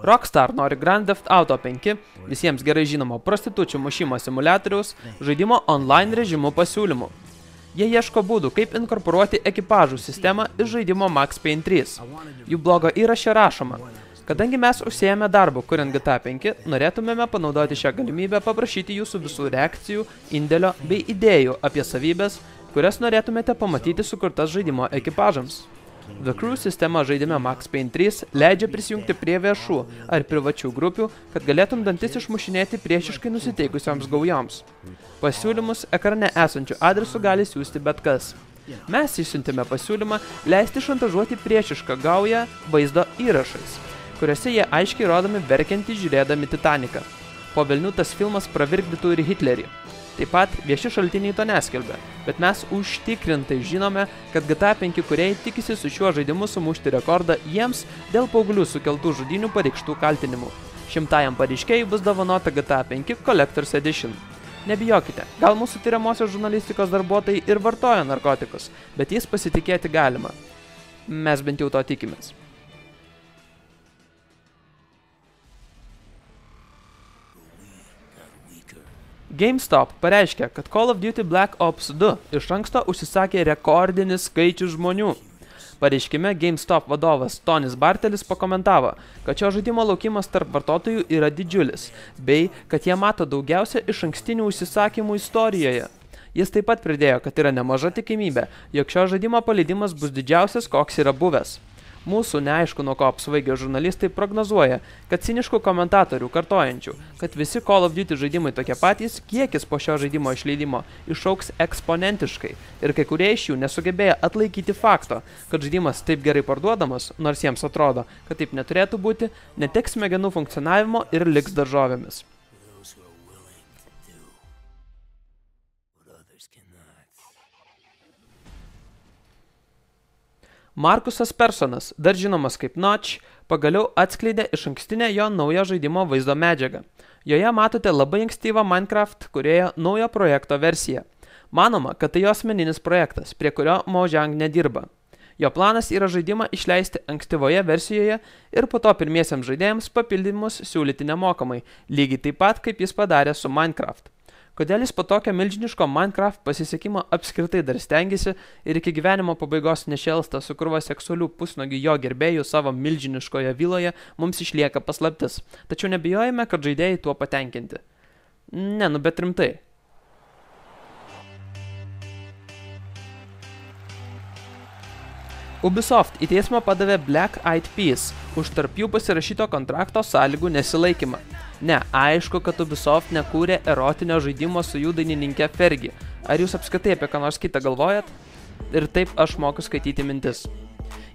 Rockstar nori Grand Theft Auto 5, visiems gerai žinomo prostitučių mušimo simuliatoriaus, žaidimo online režimu pasiūlymų. Jie ieško būdų, kaip inkorporuoti ekipažų sistemą iš žaidimo Max Payne 3. Jų blogo įraše rašoma: kadangi mes užsiėmė darbu, kuriant GTA 5, norėtumėme panaudoti šią galimybę paprašyti jūsų visų reakcijų, indėlio bei idėjų apie savybės, kurias norėtumėte pamatyti sukurtas žaidimo ekipažams. The Crew sistema žaidime Max Payne 3 leidžia prisijungti prie viešų ar privačių grupių, kad galėtum dantis išmušinėti priešiškai nusiteikusioms gaujoms. Pasiūlymus ekrane esančių adresų gali siųsti bet kas. Mes išsiuntėme pasiūlymą leisti šantažuoti priešišką gaują vaizdo įrašais, kuriuose jie aiškiai rodomi verkiantį žiūrėdami Titaniką. Po velnių tas filmas pravirkdytų ir Hitlerį. Taip pat vieši šaltiniai to neskelbia, bet mes užtikrintai žinome, kad GTA 5 kūrėjai tikisi su šiuo žaidimu sumušti rekordą jiems dėl paauglių sukeltų žudynių pareikštų kaltinimų. 100-ajam pareiškėjui bus dovanota GTA 5 Collector's Edition. Nebijokite, gal mūsų tyriamosios žurnalistikos darbuotojai ir vartoja narkotikus, bet jais pasitikėti galima. Mes bent jau to tikimės. GameStop pareiškia, kad Call of Duty Black Ops 2 iš anksto užsisakė rekordinį skaičių žmonių. Pareiškime GameStop vadovas Tonis Bartelis pakomentavo, kad šio žaidimo laukimas tarp vartotojų yra didžiulis, bei kad jie mato daugiausia iš ankstinių užsisakymų istorijoje. Jis taip pat pridėjo, kad yra nemaža tikimybė, jog šio žaidimo paleidimas bus didžiausias, koks yra buvęs. Mūsų neaišku, nuo ko apsvaigę žurnalistai prognozuoja, kad ciniškų komentatorių kartojančių, kad visi Call of Duty žaidimai tokie patys, kiekis po šio žaidimo išleidimo išauks eksponentiškai ir kai kurie iš jų nesugebėjo atlaikyti fakto, kad žaidimas taip gerai parduodamas, nors jiems atrodo, kad taip neturėtų būti, neteks smegenų funkcionavimo ir liks daržovėmis. Markusas Personas, dar žinomas kaip Notch, pagaliau atskleidė išankstinę jo naujo žaidimo vaizdo medžiagą. Joje matote labai ankstyvą Minecraft kūrėjo naujo projekto versiją. Manoma, kad tai jo asmeninis projektas, prie kurio Mojang nedirba. Jo planas yra žaidimą išleisti ankstyvoje versijoje ir po to pirmiesiams žaidėjams papildymus siūlyti nemokamai, lygiai taip pat, kaip jis padarė su Minecraft. Kodėl jis po tokio milžiniško Minecraft pasisekimo apskritai dar stengiasi ir iki gyvenimo pabaigos nešėlsta su krūva seksualių pusnuogių jo gerbėjų savo milžiniškoje viloje, mums išlieka paslaptis. Tačiau nebijojame, kad žaidėjai tuo patenkinti. Ne, bet rimtai. Ubisoft į teismą padavė Black Eyed Peas už tarp jų pasirašyto kontrakto sąlygų nesilaikymą. Ne, aišku, kad Ubisoft nekūrė erotinio žaidimo su jų dainininke Fergie. Ar jūs apskritai apie ką nors kitą galvojat? Ir taip aš moku skaityti mintis.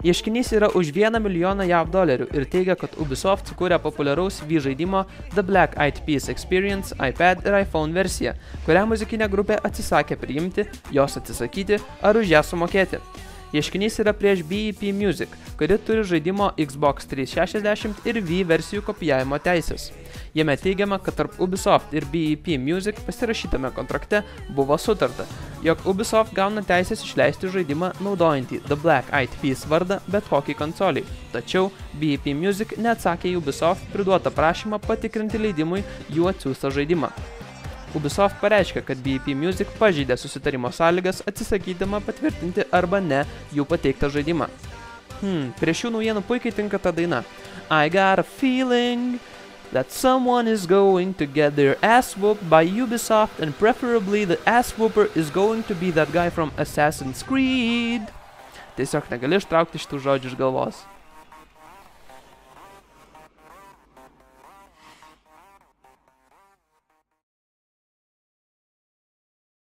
Ieškinys yra už $1 milijoną JAV ir teigia, kad Ubisoft sukūrė populiaraus Wii žaidimo The Black Eyed Peas Experience iPad ir iPhone versiją, kurią muzikinė grupė atsisakė priimti, jos atsisakyti ar už ją sumokėti. Ieškinys yra prieš BEP Music, kuri turi žaidimo Xbox 360 ir Wii versijų kopijavimo teisės. Jame teigiama, kad tarp Ubisoft ir BEP Music pasirašytame kontrakte buvo sutarta, jog Ubisoft gauna teisės išleisti žaidimą naudojantį The Black Eyed Peas vardą bet kokiai konsoliai. Tačiau BEP Music neatsakė į Ubisoft priduotą prašymą patikrinti leidimui jų atsiųstą žaidimą. Ubisoft pareiškia, kad BEP Music pažeidė susitarimo sąlygas atsisakydama patvirtinti arba ne jų pateiktą žaidimą. Prie šių naujienų puikiai tinka ta daina. I got a feeling that someone is going to get their ass whooped by Ubisoft and preferably the ass whooper is going to be that guy from Assassin's Creed. Tiesiog negali ištraukti šitų žodžių iš galvos.